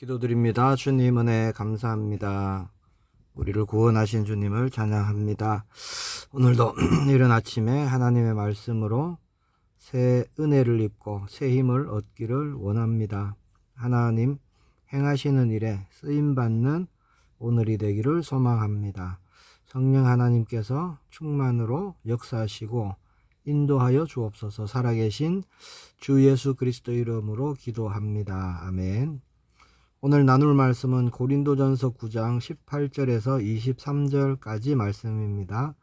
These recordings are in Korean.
기도드립니다. 주님 은혜 감사합니다. 우리를 구원하신 주님을 찬양합니다. 오늘도 이른 아침에 하나님의 말씀으로 새 은혜를 입고 새 힘을 얻기를 원합니다. 하나님 행하시는 일에 쓰임받는 오늘이 되기를 소망합니다. 성령 하나님께서 충만으로 역사하시고 인도하여 주옵소서. 살아계신 주 예수 그리스도 이름으로 기도합니다. 아멘. 오늘 나눌 말씀은 고린도전서 9장 18절에서 23절까지 말씀입니다.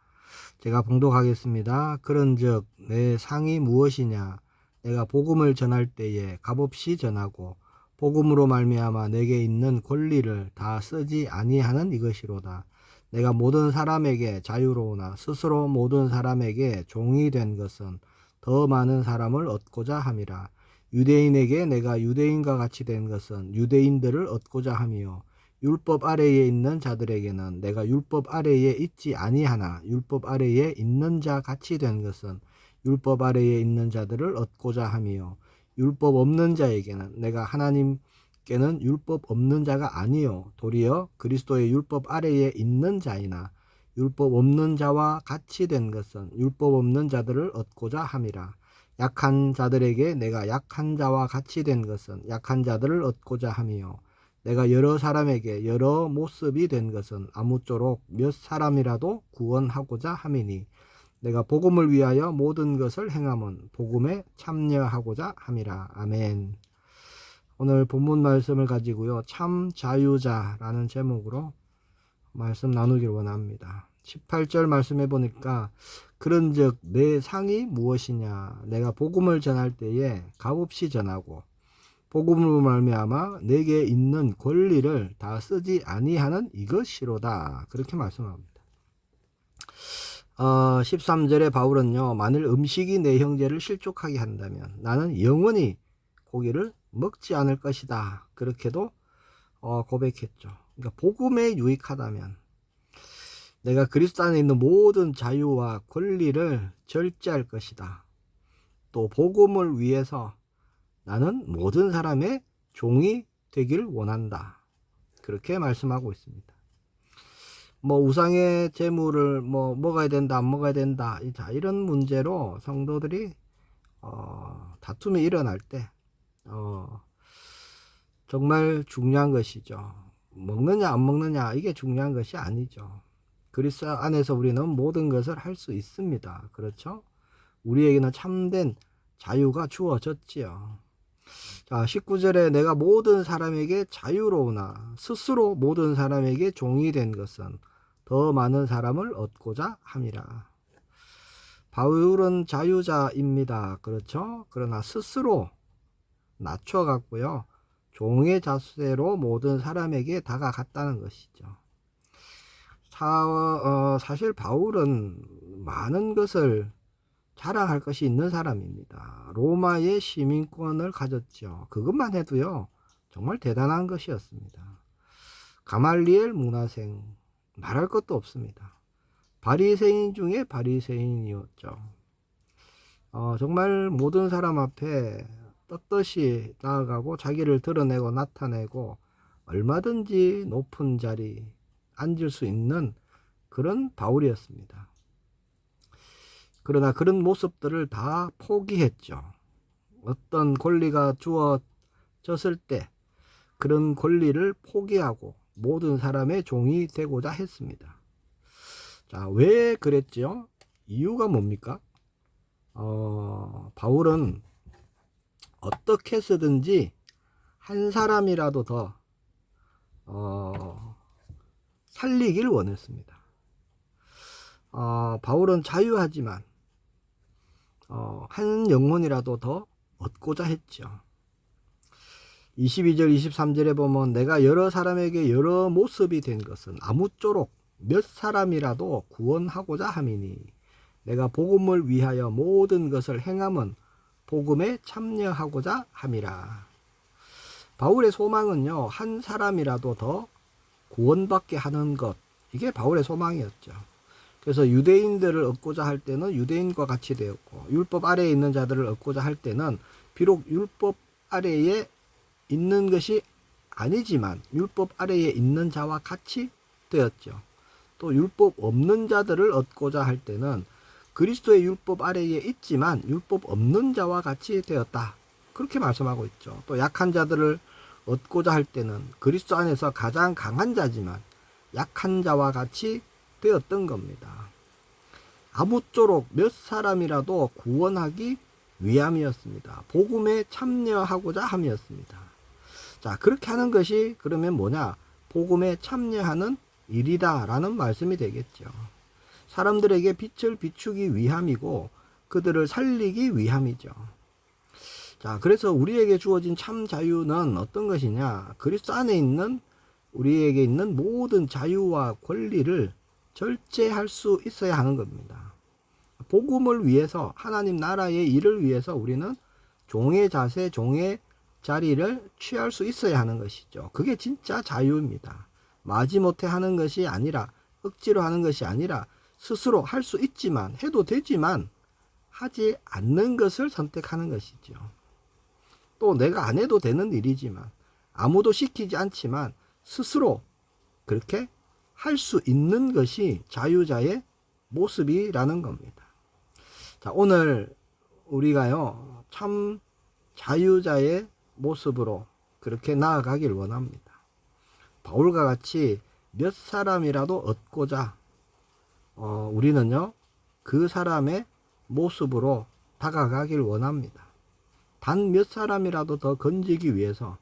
제가 봉독하겠습니다. 그런즉 내 상이 무엇이냐? 내가 복음을 전할 때에 값없이 전하고 복음으로 말미암아 내게 있는 권리를 다 쓰지 아니하는 이것이로다. 내가 모든 사람에게 자유로우나 스스로 모든 사람에게 종이 된 것은 더 많은 사람을 얻고자 함이라. 유대인에게 내가 유대인과 같이 된 것은 유대인들을 얻고자 함이요 율법 아래에 있는 자들에게는 내가 율법 아래에 있지 아니하나 율법 아래에 있는 자 같이 된 것은 율법 아래에 있는 자들을 얻고자 함이요 율법 없는 자에게는 내가 하나님께는 율법 없는 자가 아니요 도리어 그리스도의 율법 아래에 있는 자이나 율법 없는 자와 같이 된 것은 율법 없는 자들을 얻고자 함이라. 약한 자들에게 내가 약한 자와 같이 된 것은 약한 자들을 얻고자 함이요 내가 여러 사람에게 여러 모습이 된 것은 아무쪼록 몇 사람이라도 구원하고자 함이니 내가 복음을 위하여 모든 것을 행함은 복음에 참여하고자 함이라. 아멘. 오늘 본문 말씀을 가지고요 참 자유자라는 제목으로 말씀 나누기를 원합니다. 18절 말씀해 보니까 그런즉 내 상이 무엇이냐? 내가 복음을 전할 때에 값없이 전하고 복음으로 말미암아 내게 있는 권리를 다 쓰지 아니하는 이것이로다. 그렇게 말씀합니다. 13절에 바울은요 만일 음식이 내 형제를 실족하게 한다면 나는 영원히 고기를 먹지 않을 것이다. 그렇게도 고백했죠. 그러니까 복음에 유익하다면 내가 그리스도 안에 있는 모든 자유와 권리를 절제할 것이다. 또 복음을 위해서 나는 모든 사람의 종이 되길 원한다. 그렇게 말씀하고 있습니다. 우상의 재물을 먹어야 된다, 안 먹어야 된다. 자, 이런 문제로 성도들이 다툼이 일어날 때 정말 중요한 것이죠. 먹느냐 안 먹느냐 이게 중요한 것이 아니죠. 그리스도 안에서 우리는 모든 것을 할 수 있습니다. 그렇죠? 우리에게는 참된 자유가 주어졌지요. 자, 19절에 내가 모든 사람에게 자유로우나 스스로 모든 사람에게 종이 된 것은 더 많은 사람을 얻고자 함이라. 바울은 자유자입니다. 그렇죠? 그러나 스스로 낮춰갔고요. 종의 자세로 모든 사람에게 다가갔다는 것이죠. 사실 바울은 많은 것을 자랑할 것이 있는 사람입니다. 로마의 시민권을 가졌죠. 그것만 해도요 정말 대단한 것이었습니다. 가말리엘 문화생 말할 것도 없습니다. 바리새인 중에 바리새인이었죠. 정말 모든 사람 앞에 떳떳이 나아가고 자기를 드러내고 나타내고 얼마든지 높은 자리 앉을 수 있는 그런 바울이었습니다. 그러나 그런 모습들을 다 포기했죠. 어떤 권리가 주어졌을 때 그런 권리를 포기하고 모든 사람의 종이 되고자 했습니다. 자, 왜 그랬죠? 이유가 뭡니까? 바울은 어떻게 해서든지 한 사람이라도 더 살리길 원했습니다. 바울은 자유하지만 한 영혼이라도 더 얻고자 했죠. 22절 23절에 보면 내가 여러 사람에게 여러 모습이 된 것은 아무쪼록 몇 사람이라도 구원하고자 함이니 내가 복음을 위하여 모든 것을 행함은 복음에 참여하고자 함이라. 바울의 소망은요 한 사람이라도 더 구원받게 하는 것, 이게 바울의 소망이었죠. 그래서 유대인들을 얻고자 할 때는 유대인과 같이 되었고 율법 아래에 있는 자들을 얻고자 할 때는 비록 율법 아래에 있는 것이 아니지만 율법 아래에 있는 자와 같이 되었죠. 또 율법 없는 자들을 얻고자 할 때는 그리스도의 율법 아래에 있지만 율법 없는 자와 같이 되었다. 그렇게 말씀하고 있죠. 또 약한 자들을 얻고자 할 때는 그리스도 안에서 가장 강한 자지만 약한 자와 같이 되었던 겁니다. 아무쪼록 몇 사람이라도 구원하기 위함이었습니다. 복음에 참여하고자 함이었습니다. 자, 그렇게 하는 것이 그러면 뭐냐? 복음에 참여하는 일이다 라는 말씀이 되겠죠. 사람들에게 빛을 비추기 위함이고 그들을 살리기 위함이죠. 자, 그래서 우리에게 주어진 참 자유는 어떤 것이냐? 그리스도 안에 있는 우리에게 있는 모든 자유와 권리를 절제할 수 있어야 하는 겁니다. 복음을 위해서, 하나님 나라의 일을 위해서 우리는 종의 자세, 종의 자리를 취할 수 있어야 하는 것이죠. 그게 진짜 자유입니다. 마지못해 하는 것이 아니라, 억지로 하는 것이 아니라 스스로 할 수 있지만, 해도 되지만 하지 않는 것을 선택하는 것이죠. 또 내가 안 해도 되는 일이지만, 아무도 시키지 않지만 스스로 그렇게 할 수 있는 것이 자유자의 모습이라는 겁니다. 자, 오늘 우리가요, 참 자유자의 모습으로 그렇게 나아가길 원합니다. 바울과 같이 몇 사람이라도 얻고자 우리는요, 그 사람의 모습으로 다가가길 원합니다. 단 몇 사람이라도 더 건지기 위해서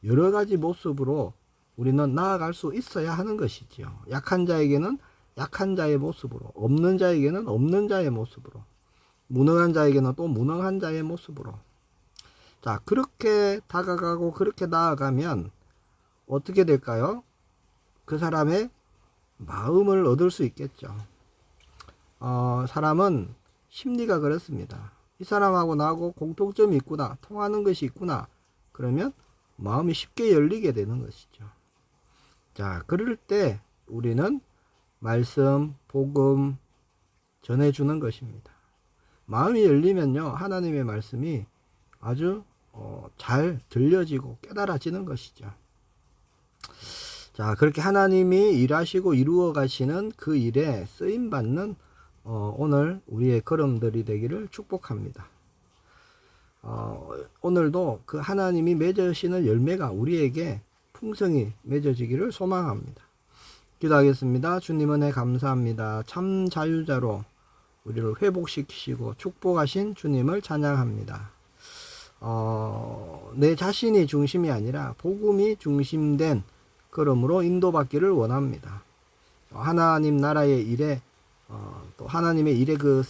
여러 가지 모습으로 우리는 나아갈 수 있어야 하는 것이지요. 약한 자에게는 약한 자의 모습으로, 없는 자에게는 없는 자의 모습으로, 무능한 자에게는 또 무능한 자의 모습으로. 자, 그렇게 다가가고 그렇게 나아가면 어떻게 될까요? 그 사람의 마음을 얻을 수 있겠죠. 사람은 심리가 그렇습니다. 이 사람하고 나하고 공통점이 있구나, 통하는 것이 있구나, 그러면 마음이 쉽게 열리게 되는 것이죠. 자, 그럴 때 우리는 말씀, 복음 전해주는 것입니다. 마음이 열리면요, 하나님의 말씀이 아주 잘 들려지고 깨달아지는 것이죠. 자, 그렇게 하나님이 일하시고 이루어 가시는 그 일에 쓰임받는 오늘 우리의 걸음들이 되기를 축복합니다. 오늘도 그 하나님이 맺으시는 열매가 우리에게 풍성히 맺어지기를 소망합니다. 기도하겠습니다. 주님 은혜 감사합니다. 참 자유자로 우리를 회복시키시고 축복하신 주님을 찬양합니다. 내 자신이 중심이 아니라 복음이 중심된 걸음으로 인도받기를 원합니다. 하나님 나라의 일에 또 하나님의 일에 그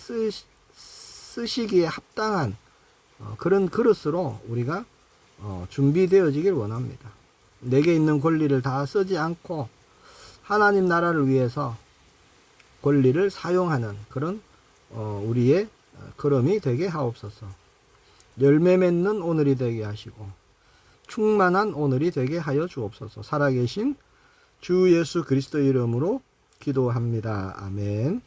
쓰시기에 합당한 그런 그릇으로 우리가 준비되어지길 원합니다. 내게 있는 권리를 다 쓰지 않고 하나님 나라를 위해서 권리를 사용하는 그런 우리의 걸음이 되게 하옵소서. 열매 맺는 오늘이 되게 하시고 충만한 오늘이 되게 하여 주옵소서. 살아계신 주 예수 그리스도 이름으로 기도합니다. 아멘.